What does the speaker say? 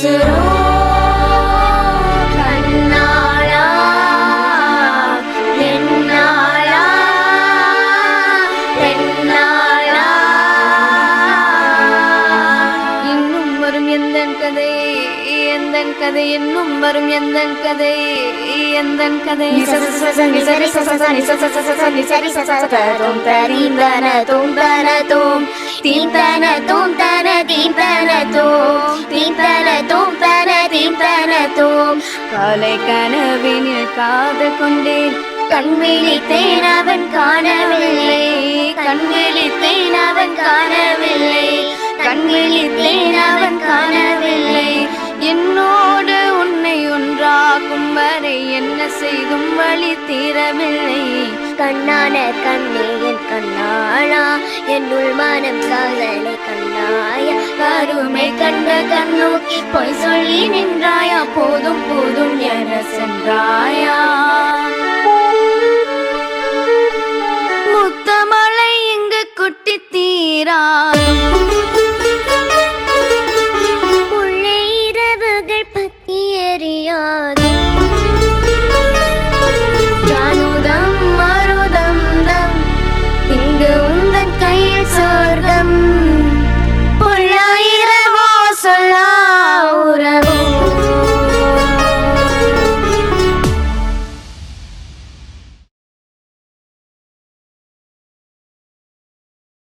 உசுரோ கண்ணாளா என்னாளா பெண்ணாளா இன்னும் வரும் எந்தன் கதை எந்தன் கதை இன்னும் வரும் எந்தன் கதை எந்தன் கதை தும் தரீந்தன தும் தன தும் தீந்தன தும் தன தீந்தன தும் தீந்தன தும் தன தீந்தன தும் காலை கனவினில் காது கொண்டேன் கண் விழித்தேன் அவன் காணவில்லை கண் விழித்தேன் அவன் காணவில்லை கண் விழித்தேன் அவன் காணவில்லை என்னோடு உன்னை ஒன்றாகும் வரை என்ன செய்தும் வழி தீரவில்லை கண்ணான கண்ணே என் கண்ணாளா என்னுள் மனம் காதலை கண்ணாயா கருமை கண்ட கண்ணோக்கி பொய் சொல்லி நின்றாயா போதும் போதும் என சென்றாயா முத்தமலை இங்கு குட்டி தீரா ஜானுதம் மருதம் தம் இங்கு உந்தன் கையில் சொர்க்கம்